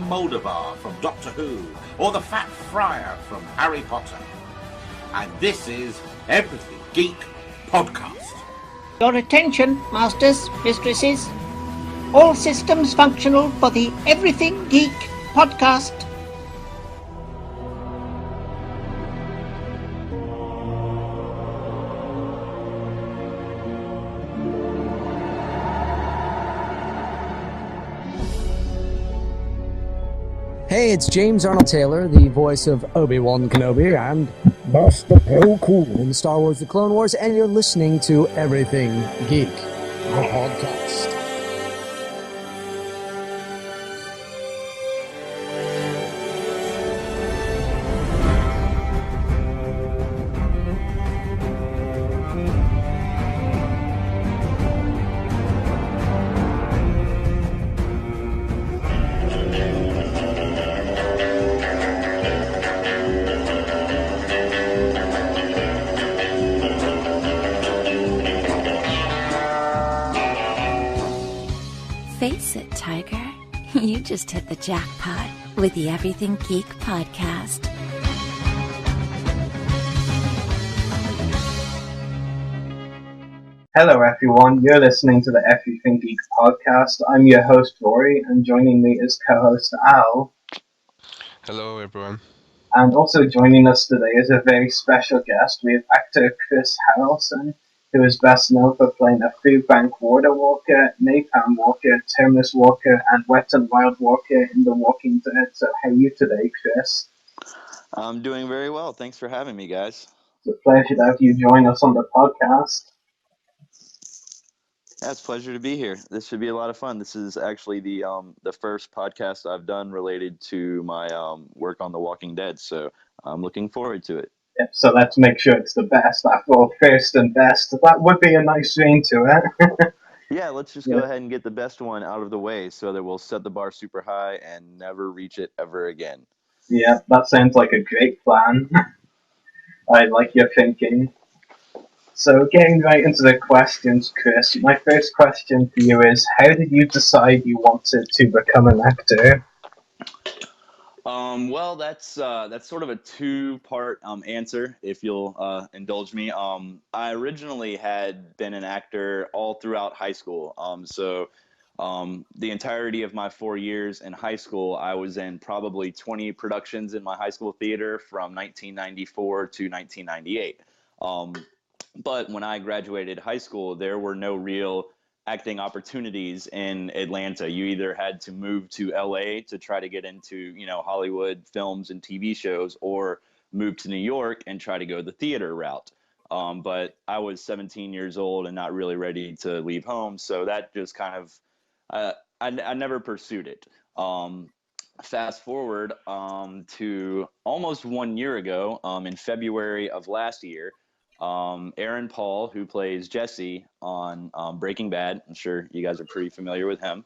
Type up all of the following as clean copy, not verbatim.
Moldovar from Doctor Who, or the Fat Friar from Harry Potter. And this is Everything Geek Podcast. Your attention, masters, mistresses. All systems functional for the Everything Geek Podcast. Hey, it's James Arnold Taylor, the voice of Obi-Wan Kenobi and Master Plo Koon in Star Wars The Clone Wars, and you're listening to Everything Geek, the podcast. Face it, Tiger. You just hit the jackpot with the Everything Geek Podcast. Hello everyone, you're listening to the Everything Geek Podcast. I'm your host Rory, and joining me is co-host Al. Hello everyone. And also joining us today is a very special guest. We have actor Chris Harrelson, who is best known for playing a food bank water walker, napalm walker, terminus walker, and wet and wild walker in The Walking Dead. So how are you today, Chris? I'm doing very well. Thanks for having me, guys. It's a pleasure to have you join us on the podcast. Yeah, it's a pleasure to be here. This should be a lot of fun. This is actually the first podcast I've done related to my work on The Walking Dead, so I'm looking forward to it. Yeah, so let's make sure it's the best. After all, first and best. That would be a nice ring to it. Yeah, let's just go ahead and get the best one out of the way so that we'll set the bar super high and never reach it ever again. Yeah, that sounds like a great plan. I like your thinking. So getting right into the questions, Chris, my first question for you is, how did you decide you wanted to become an actor? Well, that's sort of a two-part answer, if you'll indulge me. I originally had been an actor all throughout high school. The entirety of my 4 years in high school, I was in probably 20 productions in my high school theater from 1994 to 1998. But when I graduated high school, there were no real acting opportunities in Atlanta. You either had to move to LA to try to get into, Hollywood films and TV shows, or move to New York and try to go the theater route. But I was 17 years old and not really ready to leave home. So that just kind of, I never pursued it. Fast forward to almost 1 year ago, in February of last year, Aaron Paul, who plays Jesse on Breaking Bad, I'm sure you guys are pretty familiar with him.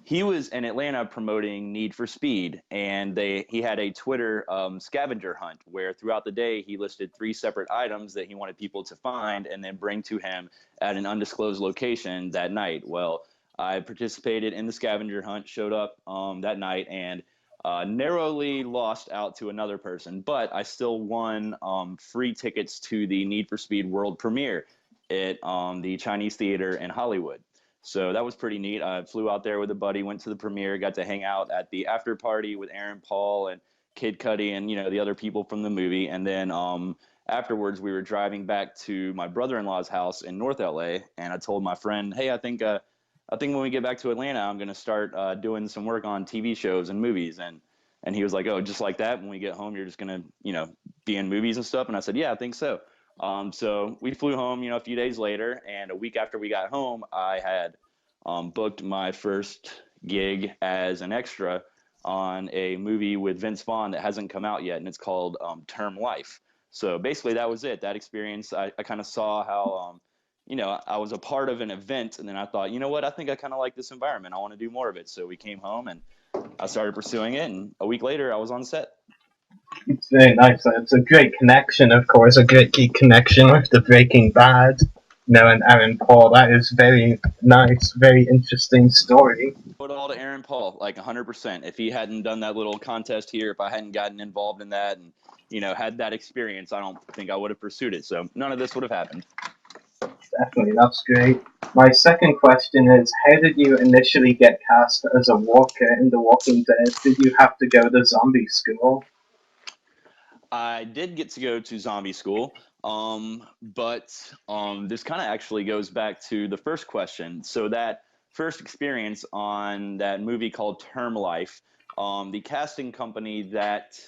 He was in Atlanta promoting Need for Speed, and he had a Twitter scavenger hunt where throughout the day he listed 3 separate items that he wanted people to find and then bring to him at an undisclosed location that night. Well, I participated in the scavenger hunt, showed up that night, and narrowly lost out to another person, but I still won free tickets to the Need for Speed world premiere at the Chinese Theater in Hollywood. So that was pretty neat. I flew out there with a buddy, went to the premiere, got to hang out at the after party with Aaron Paul and Kid Cudi and, the other people from the movie. And then afterwards, we were driving back to my brother-in-law's house in North LA, and I told my friend, hey, I think when we get back to Atlanta, I'm going to start doing some work on TV shows and movies. And he was like, oh, just like that? When we get home, you're just going to, be in movies and stuff? And I said, yeah, I think so. So we flew home, a few days later. And a week after we got home, I had booked my first gig as an extra on a movie with Vince Vaughn that hasn't come out yet. And it's called Term Life. So basically, that was it. That experience, I kind of saw how I was a part of an event, and then I thought, you know what, I think I kind of like this environment. I want to do more of it. So we came home and I started pursuing it, and a week later I was on set. It's very nice. It's a great connection, of course, a great key connection with the Breaking Bad. knowing Aaron Paul. That is very nice, very interesting story. Put it all to Aaron Paul, like 100%. If he hadn't done that little contest here, if I hadn't gotten involved in that and, had that experience, I don't think I would have pursued it. So none of this would have happened. Definitely, that's great. My second question is, how did you initially get cast as a walker in The Walking Dead? Did you have to go to zombie school? I did get to go to zombie school, but this kind of actually goes back to the first question. So that first experience on that movie called Term Life, the casting company that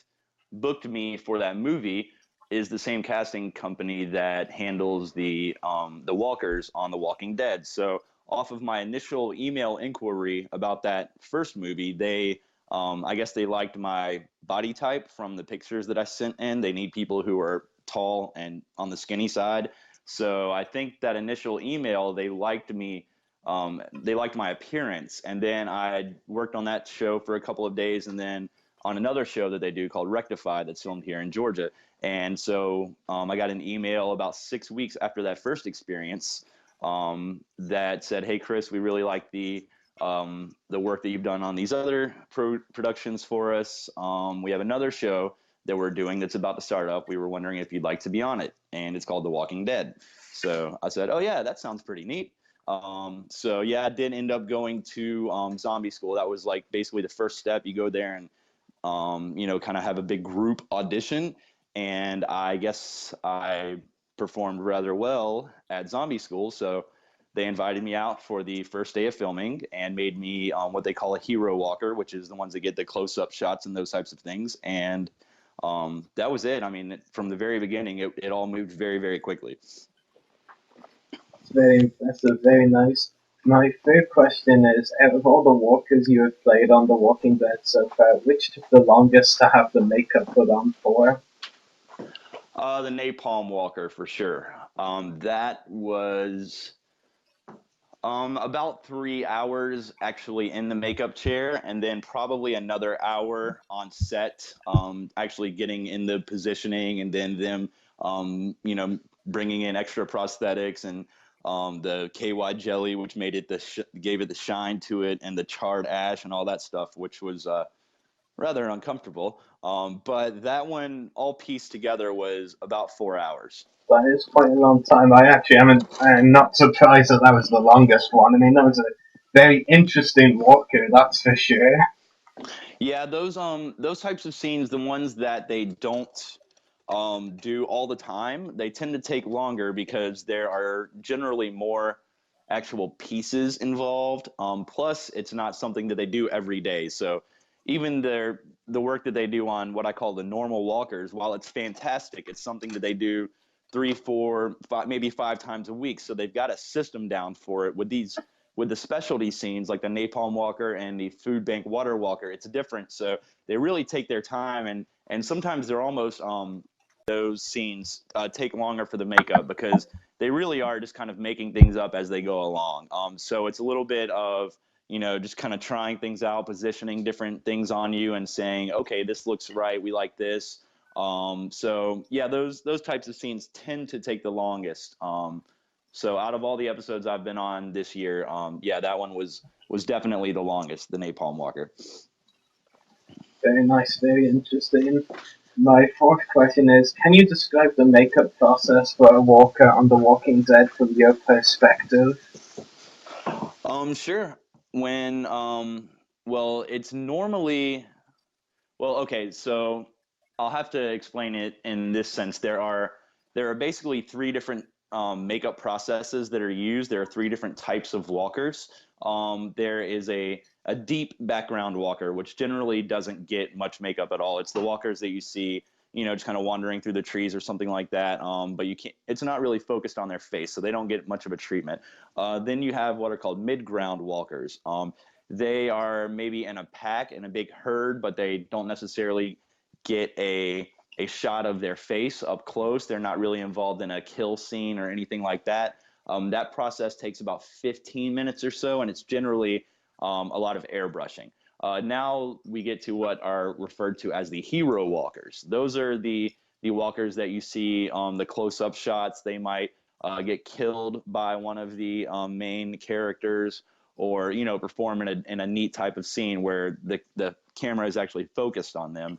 booked me for that movie is the same casting company that handles the walkers on The Walking Dead. So off of my initial email inquiry about that first movie, they I guess they liked my body type from the pictures that I sent in. They need people who are tall and on the skinny side. So I think that initial email, they liked me. They liked my appearance. And then I worked on that show for a couple of days, and then on another show that they do called Rectify that's filmed here in Georgia. And so I got an email about 6 weeks after that first experience that said, "Hey, Chris, we really like the work that you've done on these other productions for us. We have another show that we're doing that's about to start up. We were wondering if you'd like to be on it, and it's called The Walking Dead." So I said, "Oh yeah, that sounds pretty neat." So yeah, I did end up going to zombie school. That was like basically the first step. You go there and kind of have a big group audition. And I guess I performed rather well at zombie school. So they invited me out for the first day of filming and made me what they call a hero walker, which is the ones that get the close-up shots and those types of things. And that was it. I mean, from the very beginning, it all moved very, very quickly. It's very impressive, very nice. My third question is, out of all the walkers you have played on The Walking Dead so far, which took the longest to have the makeup put on for? The Napalm Walker, for sure. That was about 3 hours actually in the makeup chair, and then probably another hour on set, actually getting in the positioning, and then them, bringing in extra prosthetics and the KY jelly, which made it gave it the shine to it, and the charred ash and all that stuff, which was rather uncomfortable. But that one all pieced together was about 4 hours. That is quite a long time. I'm not surprised that that was the longest one. I mean, that was a very interesting walker, that's for sure. Yeah, those types of scenes, the ones that they don't do all the time, they tend to take longer because there are generally more actual pieces involved. Plus, it's not something that they do every day. So even the work that they do on what I call the normal walkers, while it's fantastic, it's something that they do 3, 4, 5, maybe 5 times a week. So they've got a system down for it. With the specialty scenes like the Napalm Walker and the Food Bank Water Walker, it's different. So they really take their time, and sometimes they're almost those scenes take longer for the makeup because they really are just kind of making things up as they go along. So it's a little bit of just kind of trying things out, positioning different things on you, and saying, okay, this looks right. We like this. So yeah, those types of scenes tend to take the longest. So out of all the episodes I've been on this year, yeah, that one was definitely the longest, the Napalm Walker. Very nice, very interesting. My fourth question is, can you describe the makeup process for a walker on The Walking Dead from your perspective? Sure. When well, it's normally okay, so I'll have to explain it in this sense. There are basically three different makeup processes that are used. There are three different types of walkers. There is a deep background walker, which generally doesn't get much makeup at all. It's the walkers that you see, just kind of wandering through the trees or something like that. But you can't. It's not really focused on their face, so they don't get much of a treatment. Then you have what are called mid-ground walkers. They are maybe in a pack, in a big herd, but they don't necessarily get a shot of their face up close. They're not really involved in a kill scene or anything like that. That process takes about 15 minutes or so, and it's generally a lot of airbrushing. Now we get to what are referred to as the hero walkers. Those are the walkers that you see on the close-up shots. They might get killed by one of the main characters, or perform in a neat type of scene where the camera is actually focused on them.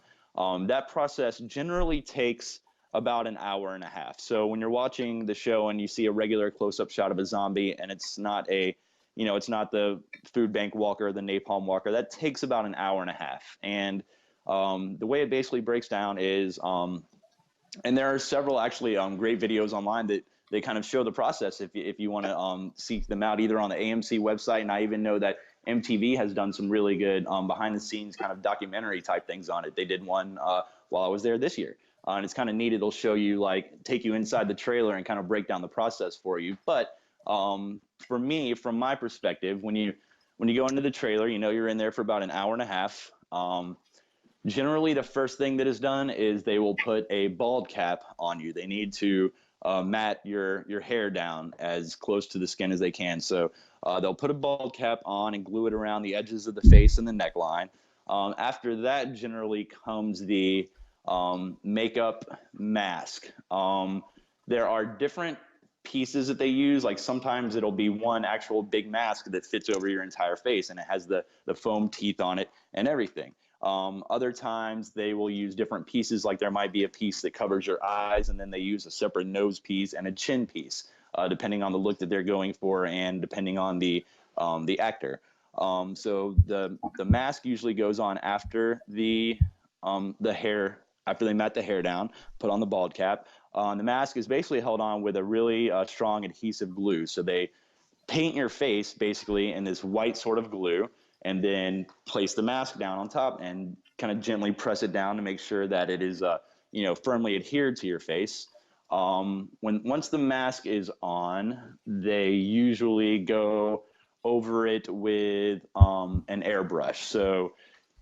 That process generally takes about an hour and a half. So when you're watching the show and you see a regular close-up shot of a zombie, and it's not it's not the food bank walker, the napalm walker, that takes about an hour and a half. And the way it basically breaks down is, and there are several actually great videos online that they kind of show the process if you want to seek them out, either on the AMC website, and I even know that MTV has done some really good behind the scenes kind of documentary type things on it. They did one while I was there this year. And it's kind of neat. It'll show you, like, take you inside the trailer and kind of break down the process for you. But for me, from my perspective, when you go into the trailer, you're in there for about an hour and a half. Generally, the first thing that is done is they will put a bald cap on you. They need to mat your hair down as close to the skin as they can. So they'll put a bald cap on and glue it around the edges of the face and the neckline. After that, generally comes the makeup mask. There are different pieces that they use. Like, sometimes it'll be one actual big mask that fits over your entire face, and it has the foam teeth on it and everything. Other times they will use different pieces. Like, there might be a piece that covers your eyes, and then they use a separate nose piece and a chin piece, depending on the look that they're going for and depending on the actor. So the mask usually goes on after the hair, after they mat the hair down, put on the bald cap. The mask is basically held on with a really strong adhesive glue. So they paint your face basically in this white sort of glue, and then place the mask down on top and kind of gently press it down to make sure that it is firmly adhered to your face. Once the mask is on, they usually go over it with an airbrush. So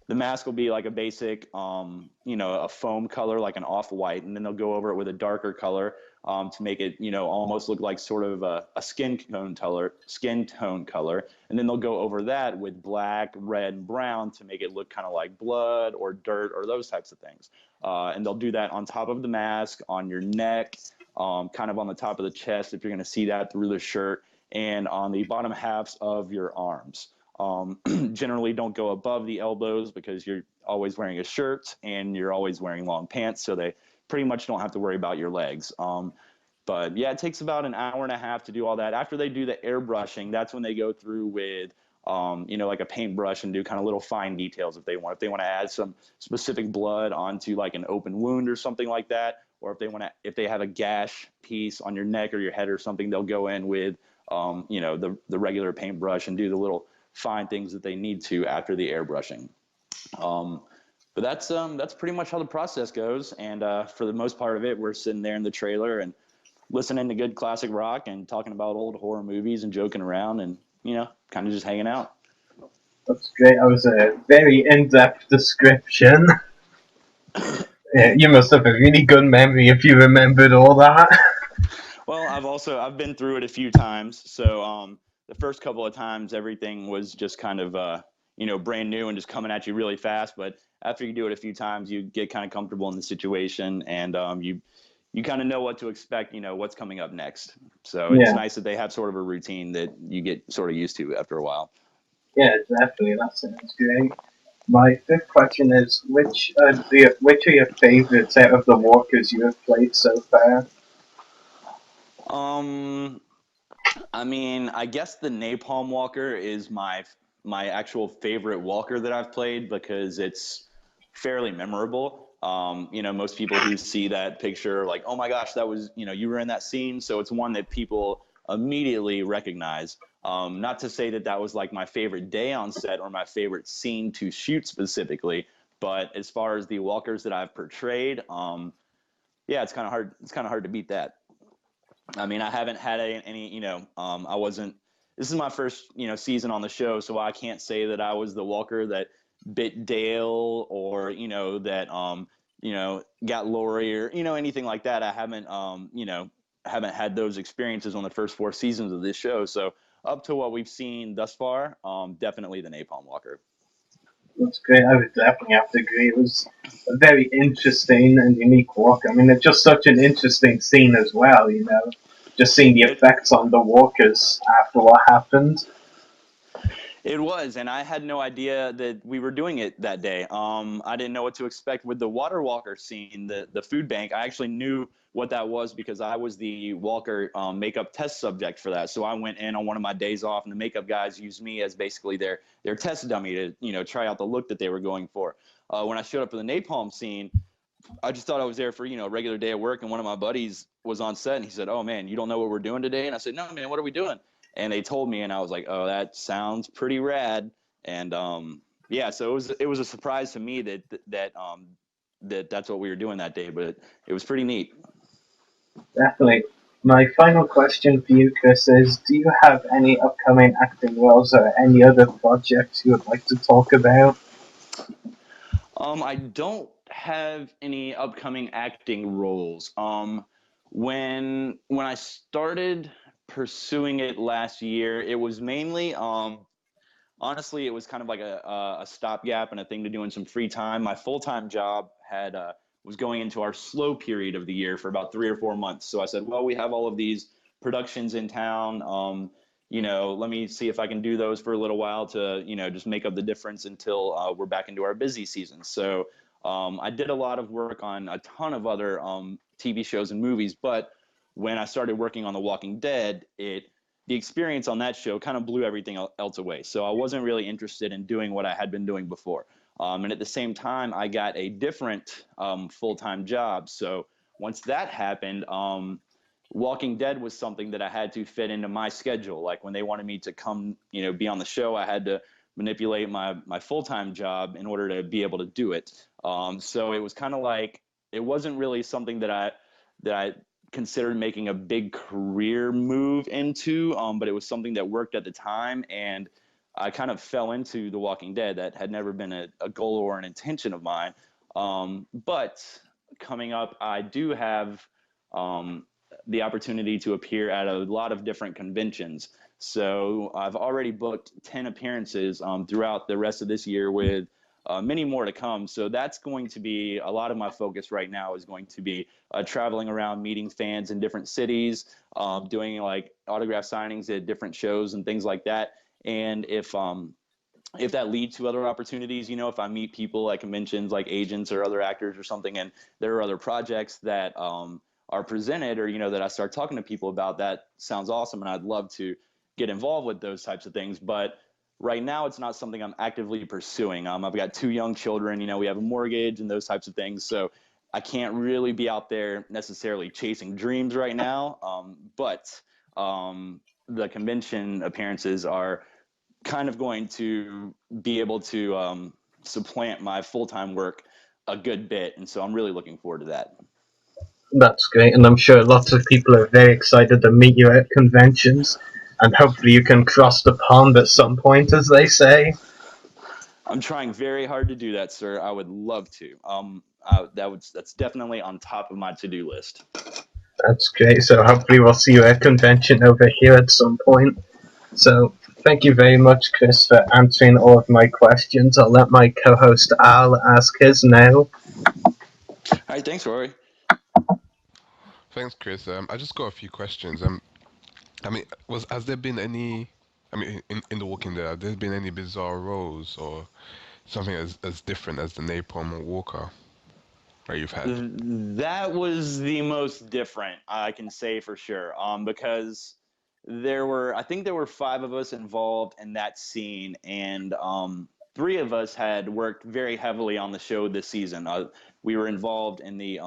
the mask will be like a basic, a foam color, like an off-white, and then they'll go over it with a darker color to make it, almost look like sort of a skin tone color. And then they'll go over that with black, red, and brown to make it look kind of like blood or dirt or those types of things. And they'll do that on top of the mask, on your neck, kind of on the top of the chest, if you're going to see that through the shirt, and on the bottom halves of your arms. Generally don't go above the elbows because you're always wearing a shirt and you're always wearing long pants, so they pretty much don't have to worry about your legs. But yeah, it takes about an hour and a half to do all that. After they do the airbrushing, that's when they go through with like a paintbrush and do kind of little fine details if they want. If they want to add some specific blood onto like an open wound or something like that, or if they have a gash piece on your neck or your head or something, they'll go in with the regular paintbrush and do the little fine things that they need to after the airbrushing. But that's pretty much how the process goes. And for the most part of it, we're sitting there in the trailer and listening to good classic rock and talking about old horror movies and joking around and, kind of just hanging out. That's great. That was a very in-depth description. Yeah, you must have a really good memory if you remembered all that. Well, I've been through it a few times. So the first couple of times, everything was just kind of, brand new and just coming at you really fast. But after you do it a few times, you get kind of comfortable in the situation, and you kind of know what to expect, what's coming up next. So it's nice that they have sort of a routine that you get sort of used to after a while. Yeah, definitely. That sounds great. My fifth question is, which are your favorites out of the walkers you have played so far? I mean, I guess the Napalm Walker is my actual favorite walker that I've played because it's fairly memorable. Most people who see that picture are like, oh my gosh, that was, you were in that scene. So it's one that people immediately recognize. Not to say that was like my favorite day on set or my favorite scene to shoot specifically, but as far as the walkers that I've portrayed, it's kind of hard. It's kind of hard to beat that. I mean, I haven't had any, I wasn't, this is my first, season on the show, so I can't say that I was the walker that bit Dale or, that, got Lori or, anything like that. I haven't, haven't had those experiences on the first 4 seasons of this show. So up to what we've seen thus far, definitely the Napalm Walker. That's great. I would definitely have to agree. It was a very interesting and unique walk. I mean, it's just such an interesting scene as well, just seeing the effects on the walkers after what happened. It was, and I had no idea that we were doing it that day. I didn't know what to expect with the water walker scene, the food bank. I actually knew what that was because I was the walker makeup test subject for that. So I went in on one of my days off, and the makeup guys used me as basically their test dummy to try out the look that they were going for. When I showed up for the napalm scene, I just thought I was there for a regular day at work, and one of my buddies was on set, and he said, "Oh man, you don't know what we're doing today?" And I said, "No, man, what are we doing?" And they told me, and I was like, "Oh, that sounds pretty rad." And yeah, so it was a surprise to me that's what we were doing that day, but it was pretty neat. Definitely. My final question for you, Chris, is: do you have any upcoming acting roles or any other projects you would like to talk about? I don't have any upcoming acting roles. When I started pursuing it last year, it was mainly honestly, it was kind of like a stopgap and a thing to do in some free time. My full time job had was going into our slow period of the year for about 3 or 4 months. So I said, well, we have all of these productions in town. Let me see if I can do those for a little while to just make up the difference until we're back into our busy season. So I did a lot of work on a ton of other TV shows and movies, but when I started working on The Walking Dead, the experience on that show kind of blew everything else away. So I wasn't really interested in doing what I had been doing before. And at the same time, I got a different full-time job. So once that happened, Walking Dead was something that I had to fit into my schedule. Like when they wanted me to come, be on the show, I had to manipulate my full-time job in order to be able to do it. So it was kind of like it wasn't really something that I considered making a big career move into, but it was something that worked at the time, and I kind of fell into The Walking Dead. That had never been a goal or an intention of mine. But coming up, I do have the opportunity to appear at a lot of different conventions. So I've already booked 10 appearances throughout the rest of this year with many more to come. So that's going to be a lot of my focus right now is going to be traveling around, meeting fans in different cities, doing like autograph signings at different shows and things like that. And if that leads to other opportunities, if I meet people at conventions like agents or other actors or something, and there are other projects that are presented or, that I start talking to people about, that sounds awesome. And I'd love to get involved with those types of things. But right now, it's not something I'm actively pursuing. I've got 2 young children, we have a mortgage and those types of things. So I can't really be out there necessarily chasing dreams right now. But the convention appearances are kind of going to be able to supplant my full-time work a good bit. And so I'm really looking forward to that. That's great, and I'm sure lots of people are very excited to meet you at conventions, and hopefully you can cross the pond at some point, as they say. I'm trying very hard to do that, sir. I would love to. That's definitely on top of my to-do list. That's great, so hopefully we'll see you at convention over here at some point. So, thank you very much, Chris, for answering all of my questions. I'll let my co-host Al ask his now. All right, thanks, Rory. Thanks, Chris. I just got a few questions. I mean, has there been any? I mean, in The Walking Dead, have there been any bizarre roles or something as different as the Napalm or Walker that you've had? That was the most different, I can say for sure, because I think there were 5 of us involved in that scene, and 3 of us had worked very heavily on the show this season. We were involved in the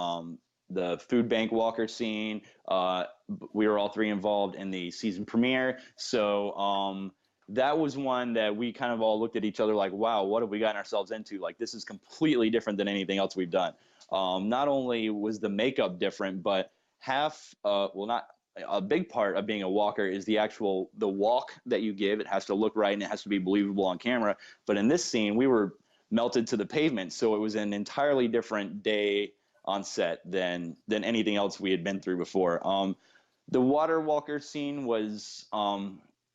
food bank walker scene. We were all 3 involved in the season premiere. So that was one that we kind of all looked at each other like, wow, what have we gotten ourselves into? Like, this is completely different than anything else we've done. Not only was the makeup different, but not a big part of being a walker is the walk that you give. It has to look right and it has to be believable on camera. But in this scene, we were melted to the pavement, so it was an entirely different day on set than anything else we had been through before. The water walker scene was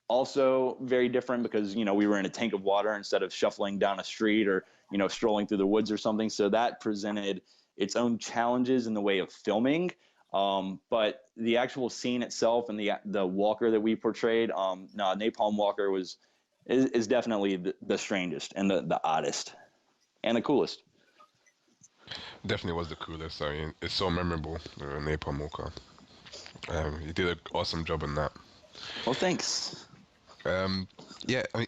also very different because we were in a tank of water instead of shuffling down a street or strolling through the woods or something. So that presented its own challenges in the way of filming. But the actual scene itself and the Walker that we portrayed, no, Napalm Walker is definitely the strangest and the oddest and the coolest. Definitely was the coolest. I mean, it's so memorable, Napalm Walker. You did an awesome job on that. Well, thanks. Um, yeah, I,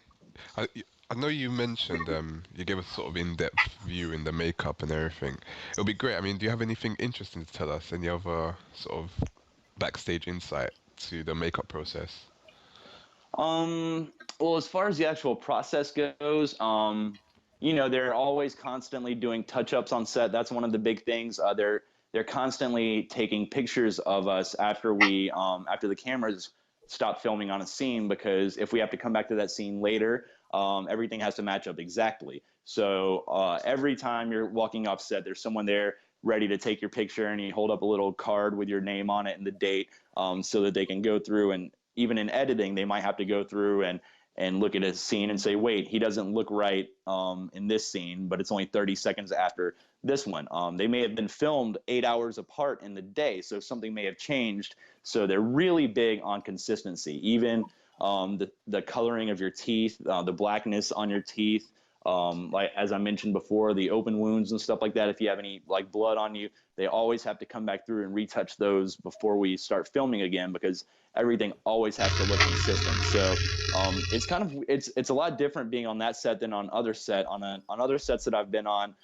I know you mentioned you gave a sort of in-depth view in the makeup and everything. It'll be great. I mean, do you have anything interesting to tell us? Any other sort of backstage insight to the makeup process? Well, as far as the actual process goes, they're always constantly doing touch-ups on set. That's one of the big things. They're constantly taking pictures of us after the cameras stop filming on a scene, because if we have to come back to that scene later, everything has to match up exactly. So every time you're walking off set, there's someone there ready to take your picture, and you hold up a little card with your name on it and the date, so that they can go through, and even in editing, they might have to go through and look at a scene and say, wait, he doesn't look right in this scene, but it's only 30 seconds after this one. They may have been filmed 8 hours apart in the day, so something may have changed. So they're really big on consistency. Even the coloring of your teeth, the blackness on your teeth, like as I mentioned before, the open wounds and stuff like that. If you have any like blood on you, they always have to come back through and retouch those before we start filming again, because everything always has to look consistent. So it's a lot different being on that set than on other sets that I've been on.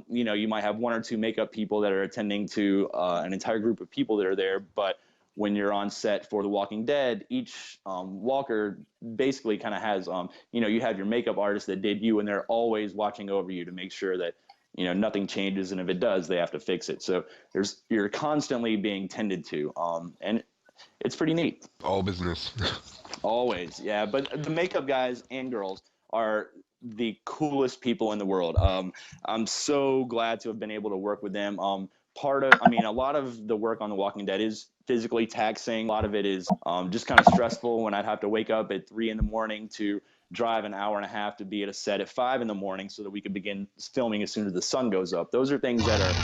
You might have one or two makeup people that are attending to an entire group of people that are there, but when you're on set for The Walking Dead, each walker basically kind of has, you have your makeup artist that did you, and they're always watching over you to make sure that, nothing changes. And if it does, they have to fix it. So you're constantly being tended to. And it's pretty neat. All business. Always. Yeah. But the makeup guys and girls are the coolest people in the world. I'm so glad to have been able to work with them. A lot of the work on The Walking Dead is physically taxing. A lot of it is just kind of stressful, when I'd have to wake up at 3 a.m. to drive an hour and a half to be at a set at 5 a.m. so that we could begin filming as soon as the sun goes up. Those are things that are,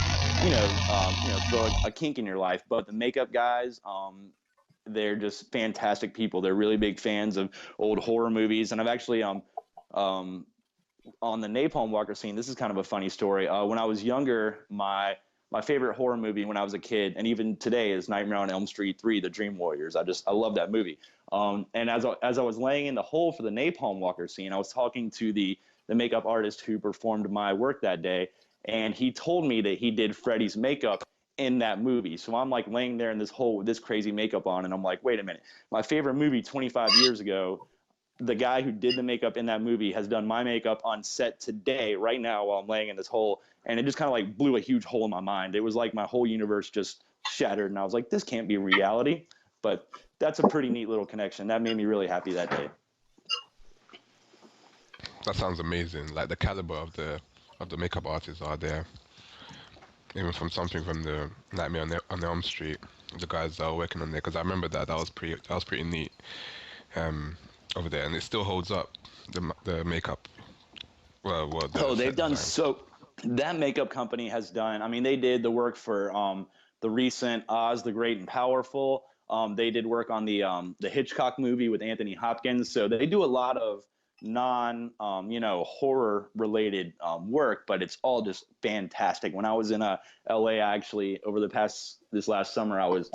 throw a kink in your life. But the makeup guys, they're just fantastic people. They're really big fans of old horror movies. And I've actually, on the Napalm Walker scene, this is kind of a funny story. When I was younger, my favorite horror movie when I was a kid, and even today, is Nightmare on Elm Street 3, The Dream Warriors. I love that movie. And as I was laying in the hole for the Napalm Walker scene, I was talking to the makeup artist who performed my work that day, and he told me that he did Freddy's makeup in that movie. So I'm like laying there in this hole with this crazy makeup on, and I'm like, wait a minute, my favorite movie 25 years ago, the guy who did the makeup in that movie has done my makeup on set today, right now, while I'm laying in this hole. And it just kind of like blew a huge hole in my mind. It was like my whole universe just shattered, and I was like, this can't be reality. But that's a pretty neat little connection. That made me really happy that day. That sounds amazing. Like the caliber of the makeup artists are there. Even from something from the Nightmare on Elm Street, the guys that are working on there. Because I remember that was pretty neat. Over there, and it still holds up, the makeup. They've done so. That makeup company has done. I mean, they did the work for the recent Oz the Great and Powerful. They did work on the Hitchcock movie with Anthony Hopkins. So they do a lot of non horror related work, but it's all just fantastic. When I was in LA, actually, over this last summer, I was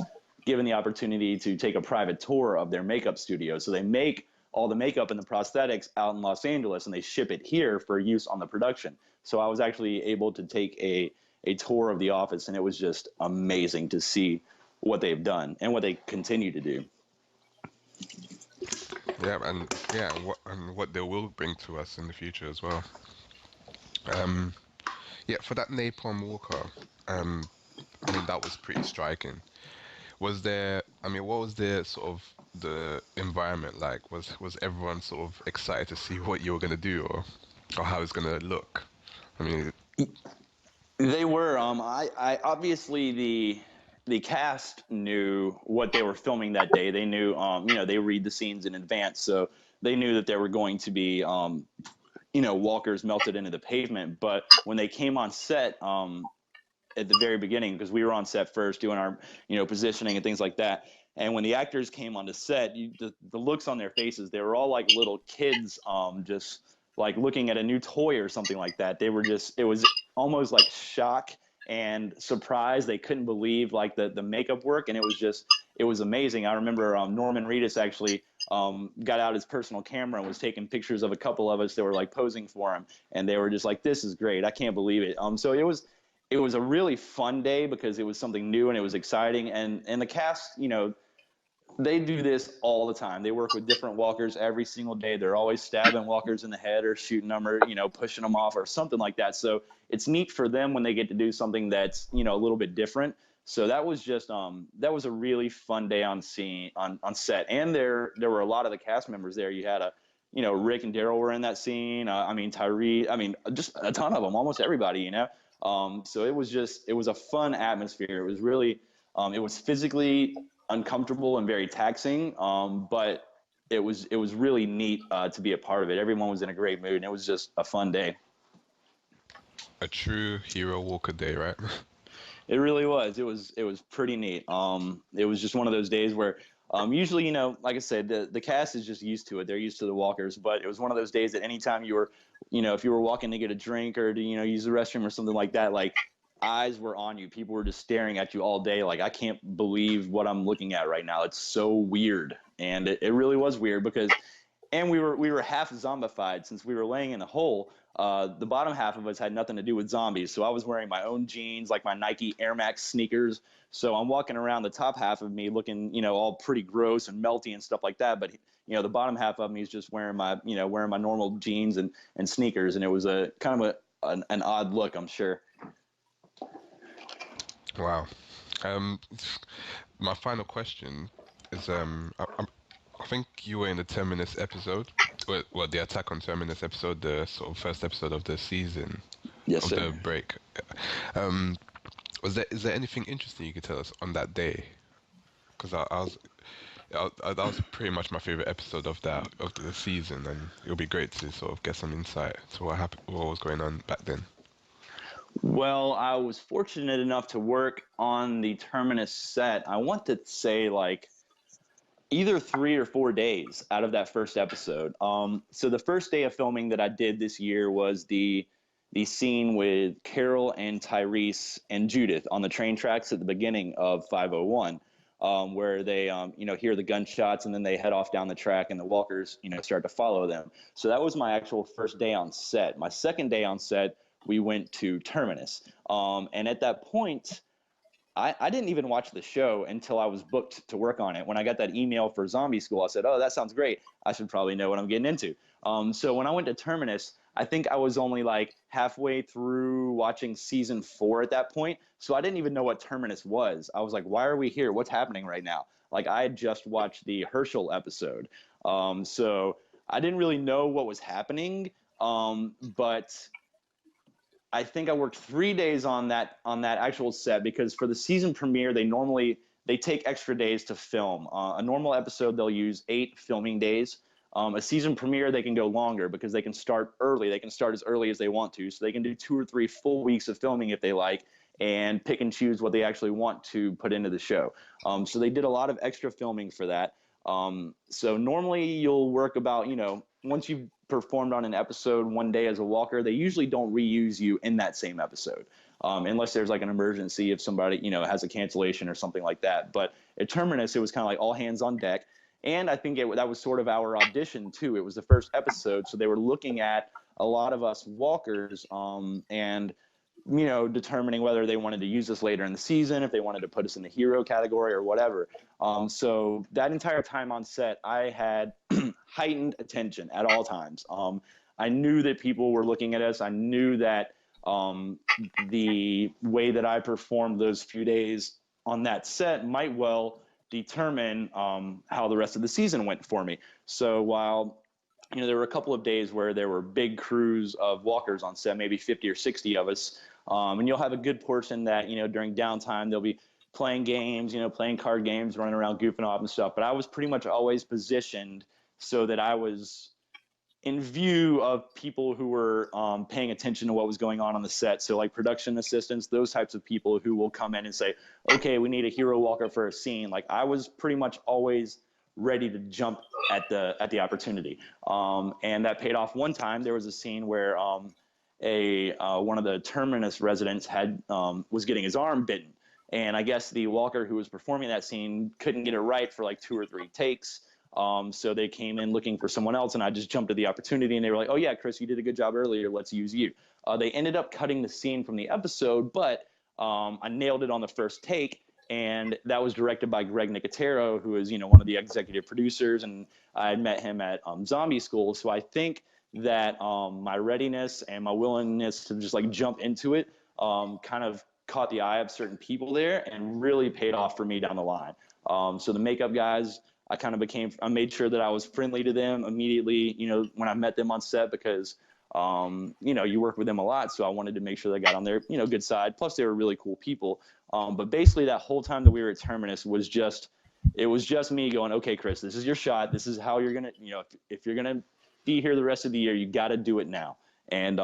given the opportunity to take a private tour of their makeup studio. So they make all the makeup and the prosthetics out in Los Angeles, and they ship it here for use on the production. So I was actually able to take a tour of the office, and it was just amazing to see what they've done and what they continue to do. Yeah, and what they will bring to us in the future as well. Yeah, for that Napalm Walker, that was pretty striking. Was there? What was the sort of the environment like? Was everyone sort of excited to see what you were gonna do, or how it's gonna look? They were. I obviously the cast knew what they were filming that day. They knew. They read the scenes in advance, so they knew that there were going to be walkers melted into the pavement. But when they came on set, at the very beginning, because we were on set first doing our, positioning and things like that. And when the actors came onto set, the looks on their faces, they were all like little kids, just like looking at a new toy or something like that. They were just, it was almost like shock and surprise. They couldn't believe like the makeup work, and it was amazing. I remember Norman Reedus actually got out his personal camera and was taking pictures of a couple of us that were like posing for him, and they were just like, "This is great! I can't believe it." So it was a really fun day because it was something new and it was exciting, and the cast, they do this all the time. They work with different walkers every single day. They're always stabbing walkers in the head or shooting them or, pushing them off or something like that. So it's neat for them when they get to do something that's, a little bit different. So that was just that was a really fun day on set. And there were a lot of the cast members there. You had Rick and Daryl were in that scene. Tyree, just a ton of them, almost everybody, So it was a fun atmosphere. It was really, it was physically uncomfortable and very taxing, but it was really neat to be a part of it. Everyone was in a great mood, and it was just a fun day. A true hero walker day, right? It really was. It was pretty neat. It was just one of those days where usually, like I said, the cast is just used to it. They're used to the walkers, but it was one of those days that anytime you were, if you were walking to get a drink or to, use the restroom or something like that, like eyes were on you. People were just staring at you all day. Like, I can't believe what I'm looking at right now. It's so weird. And it really was weird because, and we were half zombified since we were laying in a hole. The bottom half of us had nothing to do with zombies. So I was wearing my own jeans, like my Nike Air Max sneakers. So I'm walking around the top half of me looking, all pretty gross and melty and stuff like that. But, the bottom half of me is just wearing my normal jeans and sneakers. And it was a kind of an odd look, I'm sure. Wow. My final question is, I think you were in the Terminus episode, well, the Attack on Terminus episode, the sort of first episode of the season, Yes, of sir. the break. Is there anything interesting you could tell us on that day? Because that was pretty much my favorite episode of the season, and it would be great to sort of get some insight to what happened, what was going on back then. Well, I was fortunate enough to work on the Terminus set. I want to say like either 3 or 4 days out of that first episode. So the first day of filming that I did this year was the scene with Carol and Tyrese and Judith on the train tracks at the beginning of 501, where they hear the gunshots and then they head off down the track and the walkers start to follow them. So that was my actual first day on set. My second day on set, we went to Terminus, and at that point, I didn't even watch the show until I was booked to work on it. When I got that email for Zombie School, I said, "Oh, that sounds great. I should probably know what I'm getting into." So when I went to Terminus, I think I was only like halfway through watching season 4 at that point. So I didn't even know what Terminus was. I was like, "Why are we here? What's happening right now?" Like, I had just watched the Herschel episode. So I didn't really know what was happening. But I think I worked 3 days on that actual set, because for the season premiere, they take extra days to film. A normal episode, they'll use 8 filming days. A season premiere, they can go longer because they can start early. They can start as early as they want to. So they can do 2 or 3 full weeks of filming if they like, and pick and choose what they actually want to put into the show. So they did a lot of extra filming for that. So normally you'll work about, once you've performed on an episode one day as a walker, they usually don't reuse you in that same episode, unless there's like an emergency, if somebody, has a cancellation or something like that. But at Terminus, it was kind of like all hands on deck. And I think that was sort of our audition too. It was the first episode. So they were looking at a lot of us walkers, and determining whether they wanted to use us later in the season, if they wanted to put us in the hero category or whatever. So that entire time on set, I had heightened attention at all times. I knew that people were looking at us. I knew that the way that I performed those few days on that set might well determine how the rest of the season went for me. So while there were a couple of days where there were big crews of walkers on set, maybe 50 or 60 of us. And you'll have a good portion that, during downtime, they'll be playing games, playing card games, running around, goofing off and stuff. But I was pretty much always positioned so that I was in view of people who were paying attention to what was going on the set. So like production assistants, those types of people who will come in and say, okay, we need a hero walker for a scene. Like I was pretty much always ready to jump at the opportunity. And that paid off. One time there was a scene where one of the Terminus residents was getting his arm bitten. And I guess the walker who was performing that scene couldn't get it right for like 2 or 3 takes. So they came in looking for someone else, and I just jumped at the opportunity, and they were like, oh yeah, Chris, you did a good job earlier. Let's use you. They ended up cutting the scene from the episode, but I nailed it on the first take, and that was directed by Greg Nicotero, who is, one of the executive producers, and I had met him at Zombie School. So I think that my readiness and my willingness to just like jump into it kind of caught the eye of certain people there and really paid off for me down the line. So the makeup guys, I made sure that I was friendly to them immediately, when I met them on set, because, you work with them a lot. So I wanted to make sure they got on their, good side. Plus they were really cool people. But basically that whole time that we were at Terminus was just me going, okay, Chris, this is your shot. This is how you're going to, if you're going to be here the rest of the year, you got to do it now. And,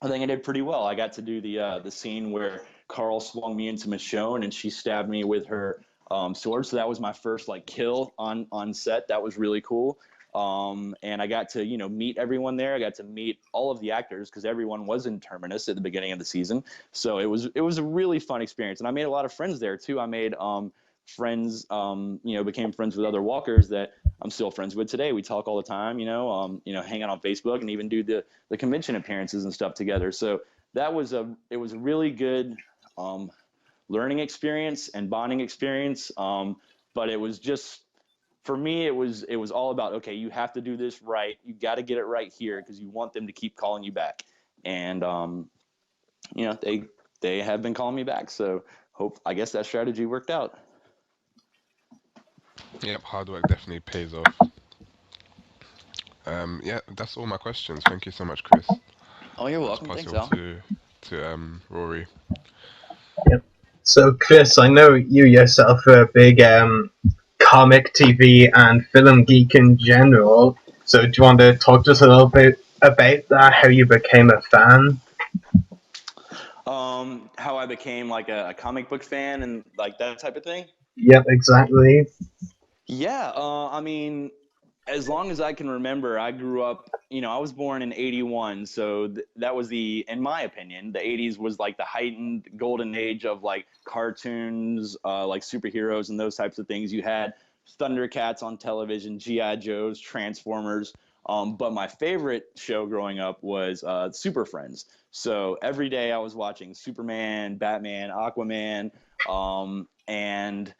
I think I did pretty well. I got to do the scene where Carl swung me into Michonne and she stabbed me with her sword. So that was my first like kill on set. That was really cool. And I got to, meet everyone there. I got to meet all of the actors because everyone was in Terminus at the beginning of the season. So it was a really fun experience. And I made a lot of friends there too. I made friends, became friends with other walkers that I'm still friends with today. We talk all the time, hang out on Facebook and even do the convention appearances and stuff together. So it was a really good learning experience and bonding experience. But it was just, for me, it was all about, okay, you have to do this right. You got to get it right here because you want them to keep calling you back. And, they have been calling me back. So I guess that strategy worked out. Yep, hard work definitely pays off. Yeah, that's all my questions. Thank you so much, Chris. Oh, you're I'll just welcome. pass Thanks, it on Al. to Rory. Yep. So, Chris, I know you yourself are a big comic, TV, and film geek in general. So, do you want to talk to us a little bit about that? How you became a fan? How I became like a comic book fan and like that type of thing. Yep, exactly. Yeah, I mean, as long as I can remember, I grew up, I was born in 81. So that was in my opinion, the 80s was like the heightened golden age of like cartoons, like superheroes and those types of things. You had Thundercats on television, G.I. Joes, Transformers. But my favorite show growing up was Super Friends. So every day I was watching Superman, Batman, Aquaman, and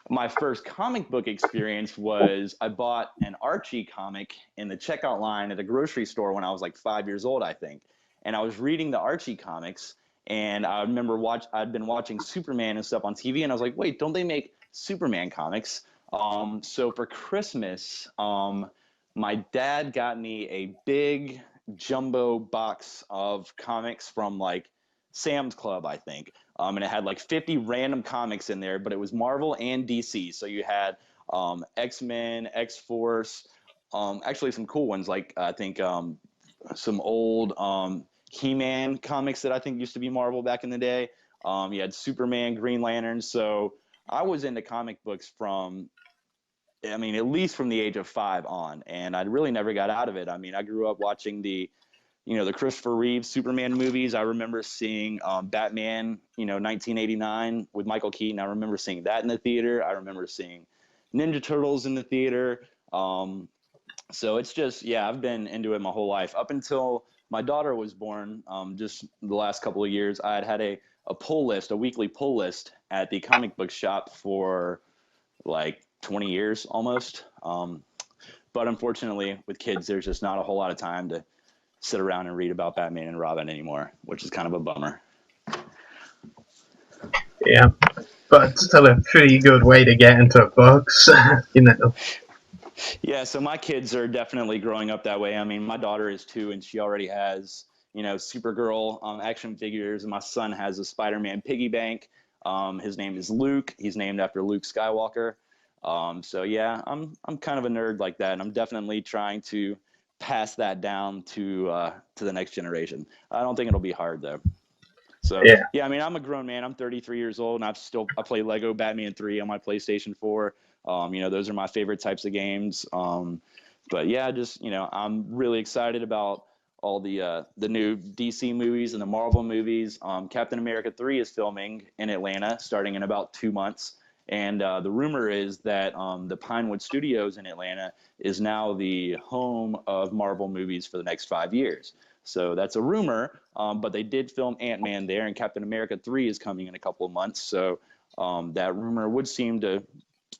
my first comic book experience was I bought an Archie comic in the checkout line at a grocery store when I was like 5 years old, I think. And I was reading the Archie comics, and I remember I'd been watching Superman and stuff on TV, and I was like, wait, don't they make Superman comics? So for Christmas, my dad got me a big jumbo box of comics from like Sam's Club, I think. And it had like 50 random comics in there, but it was Marvel and DC. So you had X-Men, X-Force, actually some cool ones like I think some old He-Man comics that I think used to be Marvel back in the day. You had Superman, Green Lantern. So I was into comic books at least from the age of 5 on, and I really never got out of it. I mean, I grew up watching the Christopher Reeve Superman movies. I remember seeing Batman, 1989 with Michael Keaton. I remember seeing that in the theater. I remember seeing Ninja Turtles in the theater. So it's just, yeah, I've been into it my whole life. Up until my daughter was born, just the last couple of years, I had a pull list, a weekly pull list at the comic book shop for like 20 years almost. But unfortunately, with kids, there's just not a whole lot of time to sit around and read about Batman and Robin anymore, which is kind of a bummer. Yeah, but still a pretty good way to get into books, Yeah, so my kids are definitely growing up that way. I mean, my daughter is 2, and she already has, Supergirl action figures, and my son has a Spider-Man piggy bank. His name is Luke. He's named after Luke Skywalker. So yeah, I'm kind of a nerd like that, and I'm definitely trying to pass that down to the next generation. I don't think it'll be hard though. So yeah, I mean, I'm a grown man. I'm 33 years old, and I play Lego Batman 3 on my PlayStation 4. Those are my favorite types of games. But yeah, just I'm really excited about all the new DC movies and the Marvel movies. Captain America 3 is filming in Atlanta starting in about 2 months. And the rumor is that the Pinewood Studios in Atlanta is now the home of Marvel movies for the next 5 years. So that's a rumor, but they did film Ant-Man there, and Captain America 3 is coming in a couple of months. So that rumor would seem to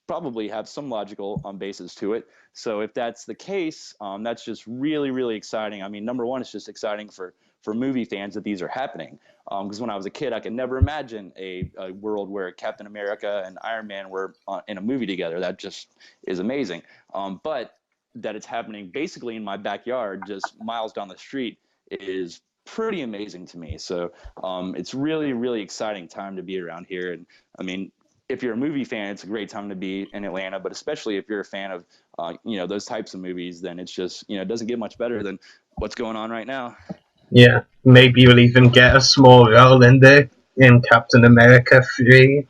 probably have some logical basis to it. So if that's the case, that's just really, really exciting. I mean, number one, it's just exciting for movie fans that these are happening. Because when I was a kid, I could never imagine a world where Captain America and Iron Man were in a movie together. That just is amazing. But that it's happening basically in my backyard, just miles down the street, is pretty amazing to me. So it's really, really exciting time to be around here. And I mean, if you're a movie fan, it's a great time to be in Atlanta, but especially if you're a fan of, those types of movies, then it's just, it doesn't get much better than what's going on right now. Yeah, maybe you'll even get a small role in Captain America 3.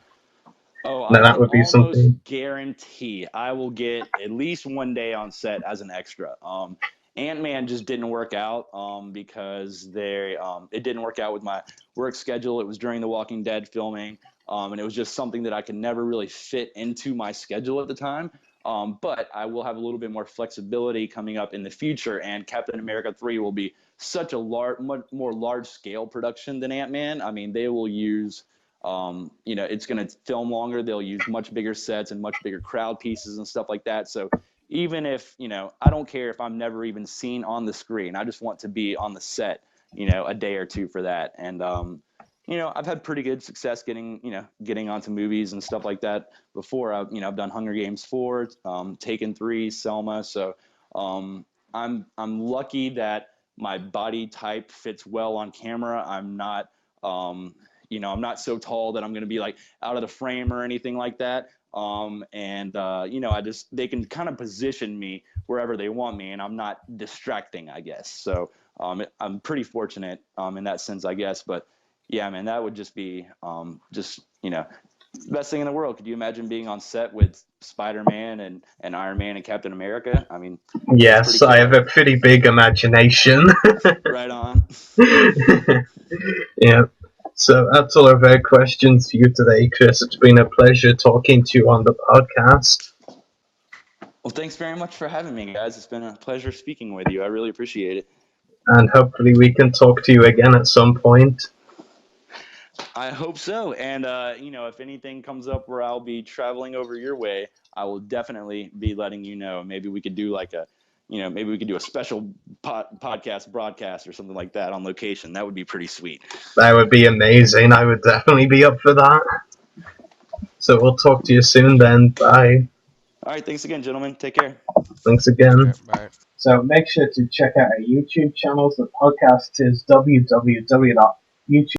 Oh, Now I that can would be almost something. guarantee I will get at least one day on set as an extra. Ant-Man just didn't work out because it didn't work out with my work schedule. It was during the Walking Dead filming, and it was just something that I could never really fit into my schedule at the time. But I will have a little bit more flexibility coming up in the future, and Captain America 3 will be such a much more large-scale production than Ant-Man. I mean, they will use it's going to film longer. They'll use much bigger sets and much bigger crowd pieces and stuff like that. So even if, I don't care if I'm never even seen on the screen, I just want to be on the set, a day or two for that. And, I've had pretty good success getting onto movies and stuff like that before. I've done Hunger Games 4, Taken 3, Selma. So I'm lucky that my body type fits well on camera. I'm not, I'm not so tall that I'm going to be like out of the frame or anything like that. They can kind of position me wherever they want me, and I'm not distracting, I guess. So I'm pretty fortunate in that sense, I guess. But yeah, man, that would just be best thing in the world. Could you imagine being on set with Spider-Man and Iron Man and Captain America? I mean, Yes, I have a pretty big imagination. Right on. Yeah. So that's all of our questions for you today, Chris. It's been a pleasure talking to you on the podcast. Well, thanks very much for having me, guys. It's been a pleasure speaking with you. I really appreciate it. And hopefully we can talk to you again at some point. I hope so. And, if anything comes up where I'll be traveling over your way, I will definitely be letting you know. Maybe we could do a special podcast broadcast or something like that on location. That would be pretty sweet. That would be amazing. I would definitely be up for that. So we'll talk to you soon then. Bye. All right. Thanks again, gentlemen. Take care. Thanks again. Okay, bye. So make sure to check out our YouTube channels. The podcast is www.youtube.com/.